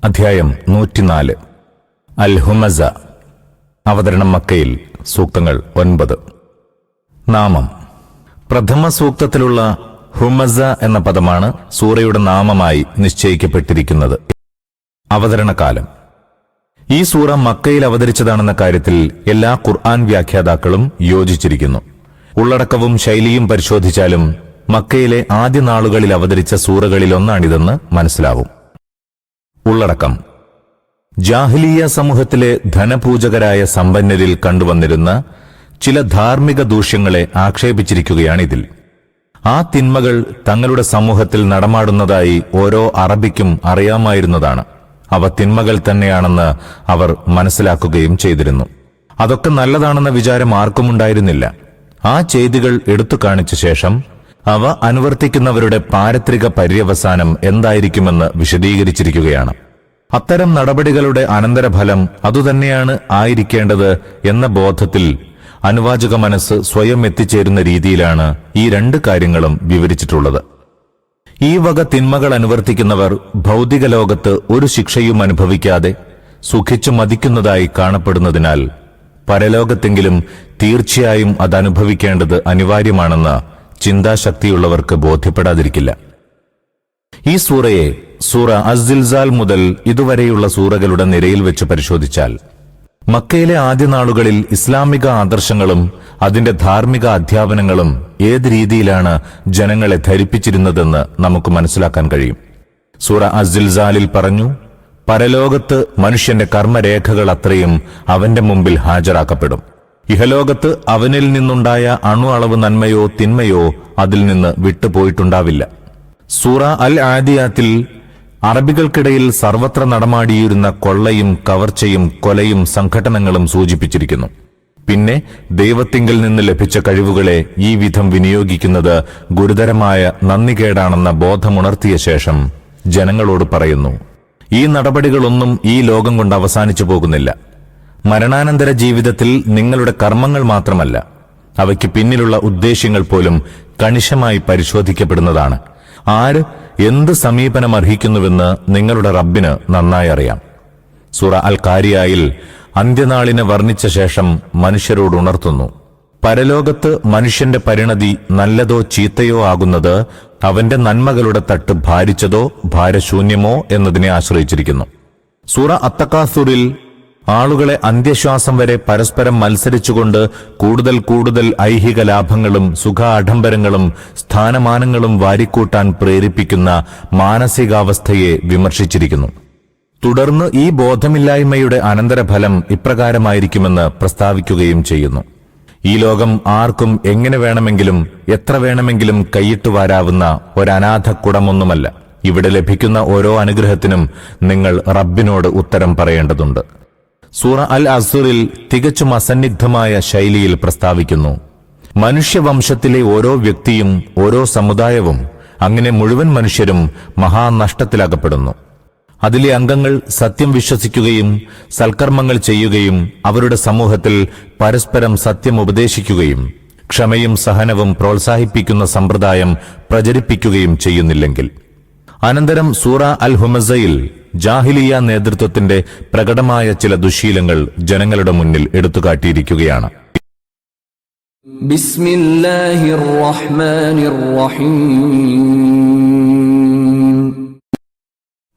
അധ്യായം 104. അൽ ഹുമസ. അവതരണം മക്കയിൽ. സൂക്തങ്ങൾ 9. നാമം. പ്രഥമ സൂക്തത്തിലുള്ള ഹുമസ എന്ന പദമാണ് സൂറയുടെ നാമമായി നിശ്ചയിക്കപ്പെട്ടിരിക്കുന്നത്. അവതരണകാലം. ഈ സൂറ മക്കയിൽ അവതരിച്ചതാണെന്ന കാര്യത്തിൽ എല്ലാ ഖുർആൻ വ്യാഖ്യാതാക്കളും യോജിച്ചിരിക്കുന്നു. ഉള്ളടക്കവും ശൈലിയും പരിശോധിച്ചാലും മക്കയിലെ ആദ്യ നാളുകളിൽ അവതരിച്ച സൂറകളിലൊന്നാണിതെന്ന് മനസ്സിലാവും. ഉള്ളടക്കം. ജാഹിലിയ സമൂഹത്തിലെ ധനപൂജകരായ സമ്പന്നരിൽ കണ്ടുവന്നിരുന്ന ചില ധാർമ്മിക ദൂഷ്യങ്ങളെ ആക്ഷേപിച്ചിരിക്കുകയാണിതിൽ. ആ തിന്മകൾ തങ്ങളുടെ സമൂഹത്തിൽ നടമാടുന്നതായി ഓരോ അറബിക്കും അറിയാമായിരുന്നതാണ്. അവ തിന്മകൾ തന്നെയാണെന്ന് അവർ മനസ്സിലാക്കുകയും ചെയ്തിരുന്നു. അതൊക്കെ നല്ലതാണെന്ന വിചാരം ആർക്കുമുണ്ടായിരുന്നില്ല. ആ ചെയ്തികൾ എടുത്തു കാണിച്ച ശേഷം അവ അനുവർത്തിക്കുന്നവരുടെ പാരത്രിക പര്യവസാനം എന്തായിരിക്കുമെന്ന് വിശദീകരിച്ചിരിക്കുകയാണ്. അത്തരം നടപടികളുടെ അനന്തരഫലം അതുതന്നെയാണ് ആയിരിക്കേണ്ടത് എന്ന ബോധത്തിൽ അനുവാചക മനസ്സ് സ്വയം എത്തിച്ചേരുന്ന രീതിയിലാണ് ഈ രണ്ട് കാര്യങ്ങളും വിവരിച്ചിട്ടുള്ളത്. ഈ വക തിന്മകൾ അനുവർത്തിക്കുന്നവർ ഭൗതിക ലോകത്ത് ഒരു ശിക്ഷയും അനുഭവിക്കാതെ സുഖിച്ചു മതിക്കുന്നതായി കാണപ്പെടുന്നതിനാൽ പരലോകത്തെങ്കിലും തീർച്ചയായും അതനുഭവിക്കേണ്ടത് അനിവാര്യമാണെന്ന് ചിന്താശക്തിയുള്ളവർക്ക് ബോധ്യപ്പെടാതിരിക്കില്ല. ഈ സൂറയെ സൂറ അസ്-സിൽസാൽ മുതൽ ഇതുവരെയുള്ള സൂറകളുടെ നിരയിൽ വെച്ച് പരിശോധിച്ചാൽ മക്കയിലെ ആദ്യ നാളുകളിൽ ഇസ്ലാമിക ആദർശങ്ങളും അതിന്റെ ധാർമ്മിക അധ്യാപനങ്ങളും ഏത് രീതിയിലാണ് ജനങ്ങളെ ധരിപ്പിച്ചിരുന്നതെന്ന് നമുക്ക് മനസ്സിലാക്കാൻ കഴിയും. സൂറ അസ്-സിൽസാലിൽ പറഞ്ഞു, പരലോകത്ത് മനുഷ്യന്റെ കർമ്മരേഖകൾ അത്രയും അവന്റെ മുമ്പിൽ ഹാജരാക്കപ്പെടും. ഇഹലോകത്ത് അവനിൽ നിന്നുണ്ടായ അണു അളവ് നന്മയോ തിന്മയോ അതിൽ നിന്ന് വിട്ടുപോയിട്ടുണ്ടാവില്ല. സൂറ അൽ ആദിയാത്തിൽ അറബികൾക്കിടയിൽ സർവത്ര നടമാടിയിരുന്ന കൊള്ളയും കവർച്ചയും കൊലയും സംഘട്ടനങ്ങളും സൂചിപ്പിച്ചിരിക്കുന്നു. പിന്നെ ദൈവത്തിങ്കിൽ നിന്ന് ലഭിച്ച കഴിവുകളെ ഈ വിധം വിനിയോഗിക്കുന്നത് ഗുരുതരമായ നന്ദികേടാണെന്ന ബോധമുണർത്തിയ ശേഷം ജനങ്ങളോട് പറയുന്നു, ഈ നടപടികളൊന്നും ഈ ലോകം കൊണ്ട് അവസാനിച്ചു പോകുന്നില്ല. മരണാനന്തര ജീവിതത്തിൽ നിങ്ങളുടെ കർമ്മങ്ങൾ മാത്രമല്ല, അവയ്ക്ക് പിന്നിലുള്ള ഉദ്ദേശ്യങ്ങൾ പോലും കണിശമായി പരിശോധിക്കപ്പെടുന്നതാണ്. ആര് എന്ത് സമീപനം അർഹിക്കുന്നുവെന്ന് നിങ്ങളുടെ റബ്ബിന് നന്നായി അറിയാം. സൂറ അൽ കാരിയായിൽ അന്ത്യനാളിനെ വർണ്ണിച്ച ശേഷം മനുഷ്യരോട് ഉണർത്തുന്നു, പരലോകത്ത് മനുഷ്യന്റെ പരിണതി നല്ലതോ ചീത്തയോ ആകുന്നത് അവന്റെ നന്മകളുടെ തട്ട് ഭാരിച്ചതോ ഭാരശൂന്യമോ എന്നതിനെ ആശ്രയിച്ചിരിക്കുന്നു. സൂറ അത്തക്കാസുറിൽ ആളുകളെ അന്ത്യശ്വാസം വരെ പരസ്പരം മത്സരിച്ചുകൊണ്ട് കൂടുതൽ കൂടുതൽ ഐഹിക ലാഭങ്ങളും സുഖാഡംബരങ്ങളും സ്ഥാനമാനങ്ങളും വാരിക്കൂട്ടാൻ പ്രേരിപ്പിക്കുന്ന മാനസികാവസ്ഥയെ വിമർശിച്ചിരിക്കുന്നു. തുടർന്ന് ഈ ബോധമില്ലായ്മയുടെ അനന്തരഫലം ഇപ്രകാരമായിരിക്കുമെന്ന് പ്രസ്താവിക്കുകയും ചെയ്യുന്നു. ഈ ലോകം ആർക്കും എങ്ങനെ വേണമെങ്കിലും എത്ര വേണമെങ്കിലും കൈയിട്ടു വാരാവുന്ന ഒരനാഥ കുടമൊന്നുമല്ല. ഇവിടെ ലഭിക്കുന്ന ഓരോ അനുഗ്രഹത്തിനും നിങ്ങൾ റബ്ബിനോട് ഉത്തരം പറയേണ്ടതുണ്ട്. സൂറ അൽ അസ്റിൽ തികച്ചും അസന്നിഗ്ധമായ ശൈലിയിൽ പ്രസ്താവിക്കുന്നു, മനുഷ്യവംശത്തിലെ ഓരോ വ്യക്തിയും ഓരോ സമുദായവും അങ്ങനെ മുഴുവൻ മനുഷ്യരും മഹാനഷ്ടത്തിലകപ്പെടുന്നു. അതിലെ അംഗങ്ങൾ സത്യം വിശ്വസിക്കുകയും സൽക്കർമ്മങ്ങൾ ചെയ്യുകയും അവരുടെ സമൂഹത്തിൽ പരസ്പരം സത്യം ഉപദേശിക്കുകയും ക്ഷമയും സഹനവും പ്രോത്സാഹിപ്പിക്കുന്ന സമ്പ്രദായം പ്രചരിപ്പിക്കുകയും ചെയ്യുന്നില്ലെങ്കിൽ. അനന്തരം സൂറ അൽ ഹുമസയിൽ ജാഹിലിയ നേതൃത്വത്തിന്റെ പ്രകടമായ ചില ദുശ്ശീലങ്ങൾ ജനങ്ങളുടെ മുന്നിൽ എടുത്തുകാട്ടിയിരിക്കുകയാണ്. ബിസ്മില്ലാഹിർ റഹ്മാനിർ റഹീം.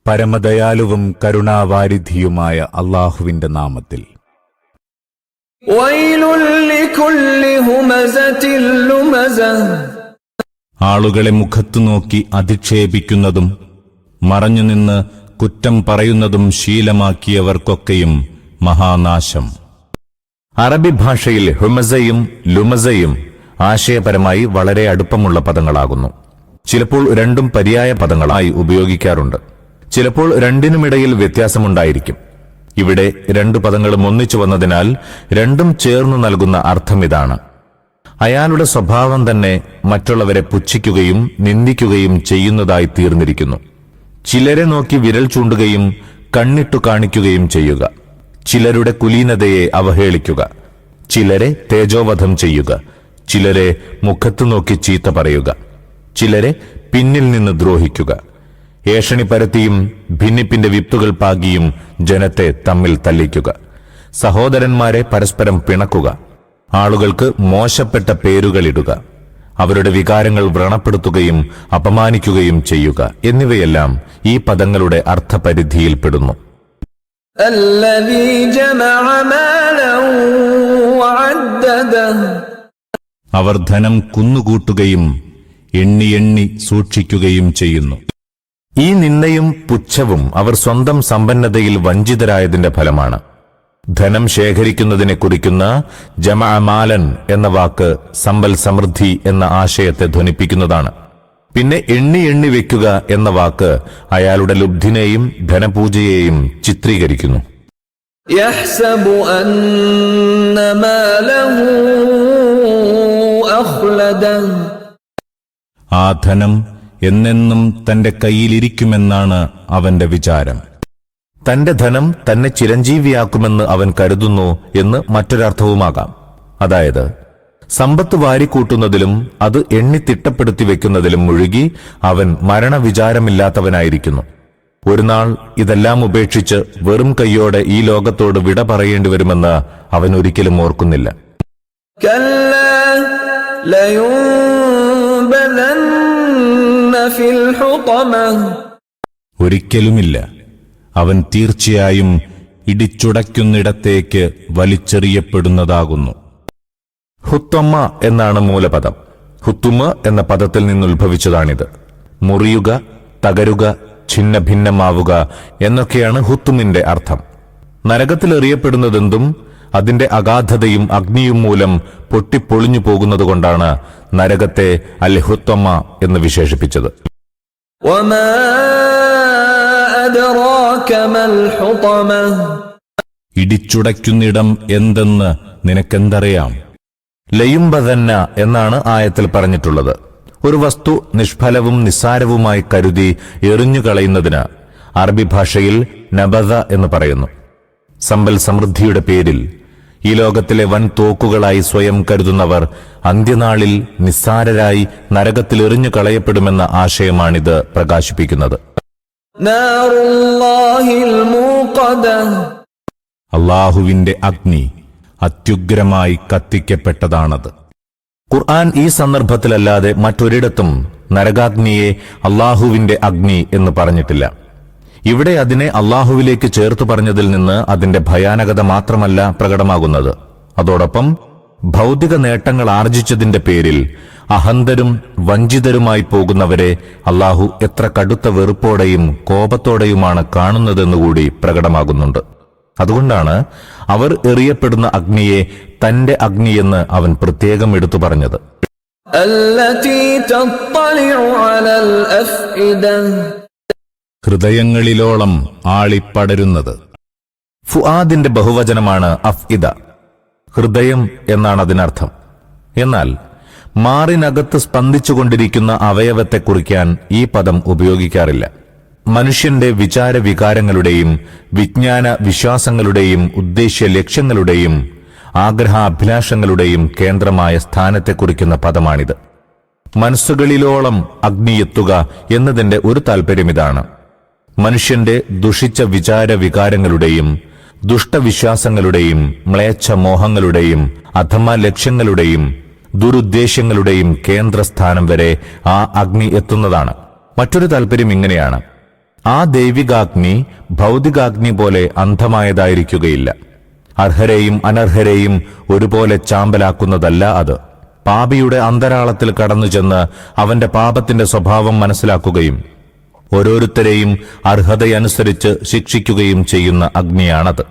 പരമദയാലുവും കരുണാവാരിധിയുമായ അല്ലാഹുവിന്റെ നാമത്തിൽ. വൈലുൽ ലികുല്ലി ഹുമസത്തിൽ ലുമസഹ്. ആളുകളെ മുഖത്തു നോക്കി അധിക്ഷേപിക്കുന്നതും മറഞ്ഞുനിന്ന് കുറ്റം പറയുന്നതും ശീലമാക്കിയവർക്കൊക്കെയും മഹാനാശം. അറബി ഭാഷയിൽ ഹുമസയും ലുമസയും ആശയപരമായി വളരെ അടുപ്പമുള്ള പദങ്ങളാകുന്നു. ചിലപ്പോൾ രണ്ടും പര്യായ പദങ്ങളായി ഉപയോഗിക്കാറുണ്ട്. ചിലപ്പോൾ രണ്ടിനുമിടയിൽ വ്യത്യാസമുണ്ടായിരിക്കും. ഇവിടെ രണ്ടു പദങ്ങളും ഒന്നിച്ചു വന്നതിനാൽ രണ്ടും ചേർന്നു നൽകുന്ന അർത്ഥമിതാണ്. അയാളുടെ സ്വഭാവം തന്നെ മറ്റുള്ളവരെ പുച്ഛിക്കുകയും നിന്ദിക്കുകയും ചെയ്യുന്നതായി തീർന്നിരിക്കുന്നു. ചിലരെ നോക്കി വിരൽ ചൂണ്ടുകയും കണ്ണിട്ടു കാണിക്കുകയും ചെയ്യുക, ചിലരുടെ കുലീനതയെ അവഹേളിക്കുക, ചിലരെ തേജോവധം ചെയ്യുക, ചിലരെ മുഖത്തു നോക്കി ചീത്ത പറയുക, ചിലരെ പിന്നിൽ നിന്ന് ദ്രോഹിക്കുക, ഏഷണി പരത്തിയും ഭിന്നിപ്പിന്റെ വിത്തുകൾ പാകിയും ജനത്തെ തമ്മിൽ തല്ലിക്കുക. സഹോദരന്മാരെ പരസ്പരം പിണക്കുക. ആളുകൾക്ക് മോശപ്പെട്ട പേരുകളിടുക. അവരുടെ വികാരങ്ങൾ വ്രണപ്പെടുത്തുകയും അപമാനിക്കുകയും ചെയ്യുക എന്നിവയെല്ലാം ഈ പദങ്ങളുടെ അർത്ഥപരിധിയിൽപ്പെടുന്നു. الذي جمع مالا وعدده. അവർ ധനം കുന്നുകൂട്ടുകയും എണ്ണി എണ്ണി സൂക്ഷിക്കുകയും ചെയ്യുന്നു. ഈ നിന്ദയും പുച്ഛവും അവർ സ്വന്തം സമ്പന്നതയിൽ വഞ്ചിതരായതിന്റെ ഫലമാണ്. ധനം ശേഖരിക്കുന്നതിനെ കുറിക്കുന്ന ജമഅ മാലൻ എന്ന വാക്ക് സമ്പൽ സമൃദ്ധി എന്ന ആശയത്തെ ധ്വനിപ്പിക്കുന്നതാണ്. പിന്നെ എണ്ണി എണ്ണി വെക്കുക എന്ന വാക്ക് അയാളുടെ ലുബ്ധിനെയും ധനപൂജയെയും ചിത്രീകരിക്കുന്നു. يحسب أن ماله أخلده. ആ ധനം എന്നെന്നും തന്റെ കയ്യിലിരിക്കുമെന്നാണ് അവന്റെ വിചാരം. തന്റെ ധനം തന്നെ ചിരഞ്ജീവിയാക്കുമെന്ന് അവൻ കരുതുന്നു എന്ന് മറ്റൊരർത്ഥവുമാകാം. അതായത് സമ്പത്ത് വാരിക്കൂട്ടുന്നതിലും അത് എണ്ണിത്തിട്ടപ്പെടുത്തി വെക്കുന്നതിലും മുഴുകി അവൻ മരണവിചാരമില്ലാത്തവനായിരിക്കുന്നു. ഒരു നാൾ ഇതെല്ലാം ഉപേക്ഷിച്ച് വെറും കൈയോടെ ഈ ലോകത്തോട് വിട പറയേണ്ടി വരുമെന്ന് അവൻ ഒരിക്കലും ഓർക്കുന്നില്ല. كلا لينبذن في الحطمة. ഒരിക്കലുമില്ല. അവൻ തീർച്ചയായും ഇടിച്ചുടയ്ക്കുന്നിടത്തേക്ക് വലിച്ചെറിയപ്പെടുന്നതാകുന്നു. ഹുത്തമ്മ എന്നാണ് മൂലപദം. ഹുത്തുമ എന്ന പദത്തിൽ നിന്നുത്ഭവിച്ചതാണിത്. മുറിയുക, തകരുക, ഛിന്ന ഭിന്നമാവുക എന്നൊക്കെയാണ് ഹുത്തുമിന്റെ അർത്ഥം. നരകത്തിലെറിയപ്പെടുന്നതെന്തും അതിന്റെ അഗാധതയും അഗ്നിയും മൂലം പൊട്ടിപ്പൊളിഞ്ഞു പോകുന്നതുകൊണ്ടാണ് നരകത്തെ അൽ ഹുത്തമ്മ എന്ന് വിശേഷിപ്പിച്ചത്. وما أدراك ما الحطمة. ഇടിച്ചുടയ്ക്കുന്നിടം എന്തെന്ന് നിനക്കെന്തറിയാം? ലയുംബദന്ന എന്നാണ് ആയത്തിൽ പറഞ്ഞിട്ടുള്ളത്. ഒരു വസ്തു നിഷ്ഫലവും നിസ്സാരവുമായി കരുതി എറിഞ്ഞുകളയുന്നതിന് അറബി ഭാഷയിൽ നബദ എന്ന് പറയുന്നു. സമ്പൽ സമൃദ്ധിയുടെ പേരിൽ ഈ ലോകത്തിലെ വൻ തോക്കുകളായി സ്വയം കരുതുന്നവർ അന്ത്യനാളിൽ നിസ്സാരരായി നരകത്തിൽ എറിഞ്ഞു കളയപ്പെടുമെന്ന ആശയമാണിത് പ്രകാശിപ്പിക്കുന്നത്. നാറുല്ലാഹിൽ മൂഖദ. അല്ലാഹുവിന്റെ അഗ്നി അത്യുഗ്രമായി കത്തിക്കപ്പെട്ടതാണത്. ഖുർആൻ ഈ സന്ദർഭത്തിലല്ലാതെ മറ്റൊരിടത്തും നരകാഗ്നിയെ അല്ലാഹുവിന്റെ അഗ്നി എന്ന് പറഞ്ഞിട്ടില്ല. ഇവിടെ അതിനെ അല്ലാഹുവിലേക്ക് ചേർത്തു പറഞ്ഞതിൽ നിന്ന് അതിന്റെ ഭയാനകത മാത്രമല്ല പ്രകടമാകുന്നത്, അതോടൊപ്പം ഭൗതിക നേട്ടങ്ങൾ ആർജിച്ചതിന്റെ പേരിൽ അഹന്തരും വഞ്ചിതരുമായി പോകുന്നവരെ അല്ലാഹു എത്ര കടുത്ത വെറുപ്പോടെയും കോപത്തോടെയുമാണ് കാണുന്നതെന്നുകൂടി പ്രകടമാകുന്നുണ്ട്. അതുകൊണ്ടാണ് അവർ എറിയപ്പെടുന്ന അഗ്നിയെ തന്റെ അഗ്നിയെന്ന് അവൻ പ്രത്യേകം എടുത്തു പറഞ്ഞത്. التي تطلع على الأفئدة. ഹൃദയങ്ങളിലോളം ആളിപ്പടരുന്നത്. ഫുആദിന്റെ ബഹുവചനമാണ് അഫ്ഇദ. ഹൃദയം എന്നാണ് അതിനർത്ഥം. എന്നാൽ മാറിനകത്ത് സ്പന്ദിച്ചുകൊണ്ടിരിക്കുന്ന അവയവത്തെ കുറിക്കാൻ ഈ പദം ഉപയോഗിക്കാറില്ല. മനുഷ്യന്റെ വിചാരവികാരങ്ങളുടെയും വിജ്ഞാന വിശ്വാസങ്ങളുടെയും ഉദ്ദേശ്യ ലക്ഷ്യങ്ങളുടെയും ആഗ്രഹാഭിലാഷങ്ങളുടെയും കേന്ദ്രമായ സ്ഥാനത്തെ കുറിക്കുന്ന പദമാണിത്. മനസ്സുകളിലോളം അഗ്നിയെത്തുക എന്നതിന്റെ ഒരു താൽപര്യമിതാണ്. മനുഷ്യന്റെ ദുഷിച്ച വിചാരവികാരങ്ങളുടെയും ദുഷ്ടവിശ്വാസങ്ങളുടെയും മ്ലേച്ഛ മോഹങ്ങളുടെയും അധമ ലക്ഷ്യങ്ങളുടെയും ദുരുദ്ദേശ്യങ്ങളുടെയും കേന്ദ്രസ്ഥാനം വരെ ആ അഗ്നി എത്തുന്നതാണ്. മറ്റൊരു താൽപര്യം ഇങ്ങനെയാണ്: ആ ദൈവികാഗ്നി ഭൗതികാഗ്നി പോലെ അന്ധമായതായിരിക്കുകയില്ല. അർഹരെയും അനർഹരെയും ഒരുപോലെ ചാമ്പലാക്കുന്നതല്ല അത്. പാപിയുടെ അന്തരാളത്തിൽ കടന്നുചെന്ന് അവന്റെ പാപത്തിന്റെ സ്വഭാവം മനസ്സിലാക്കുകയും ഓരോരുത്തരെയും അർഹതയനുസരിച്ച് ശിക്ഷിക്കുകയും ചെയ്യുന്ന അഗ്നിയാണത്.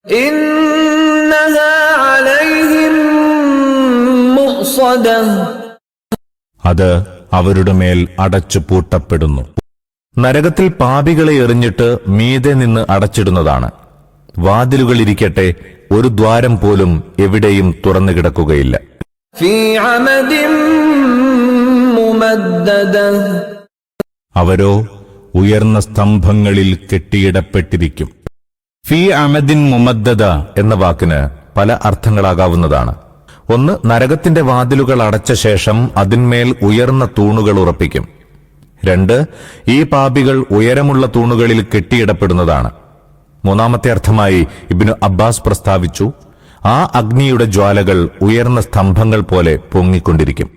ഇന്നഹാ അലൈഹിം മുഅ്സദ. അത് അവരുടെ മേൽ അടച്ചു പൂട്ടപ്പെടുന്നു. നരകത്തിൽ പാപികളെ എറിഞ്ഞിട്ട് മീതെ നിന്ന് അടച്ചിടുന്നതാണ്. വാതിലുകളിരിക്കട്ടെ, ഒരു ദ്വാരം പോലും എവിടെയും തുറന്നു കിടക്കുകയില്ല. ഫീ അമദിൻ മുമദ്ദദ. അവരോ ഉയർന്ന സ്തംഭങ്ങളിൽ കെട്ടിയിടപ്പെട്ടിരിക്കും. ഫീ അമദിൻ മുമദ്ദദ എന്ന വാക്കിന് പല അർത്ഥങ്ങളാകാവുന്നതാണ്. ഒന്ന്, നരകത്തിന്റെ വാതിലുകൾ അടച്ച ശേഷം അതിന്മേൽ ഉയർന്ന തൂണുകൾ ഉറപ്പിക്കും. 2, ഈ പാപികൾ ഉയരമുള്ള തൂണുകളിൽ കെട്ടിയിടപ്പെടുന്നതാണ്. മൂന്നാമത്തെ അർത്ഥമായി ഇബ്നു അബ്ബാസ് പ്രസ്താവിച്ചു, ആ അഗ്നിയുടെ ജ്വാലകൾ ഉയർന്ന സ്തംഭങ്ങൾ പോലെ പൊങ്ങിക്കൊണ്ടിരിക്കും.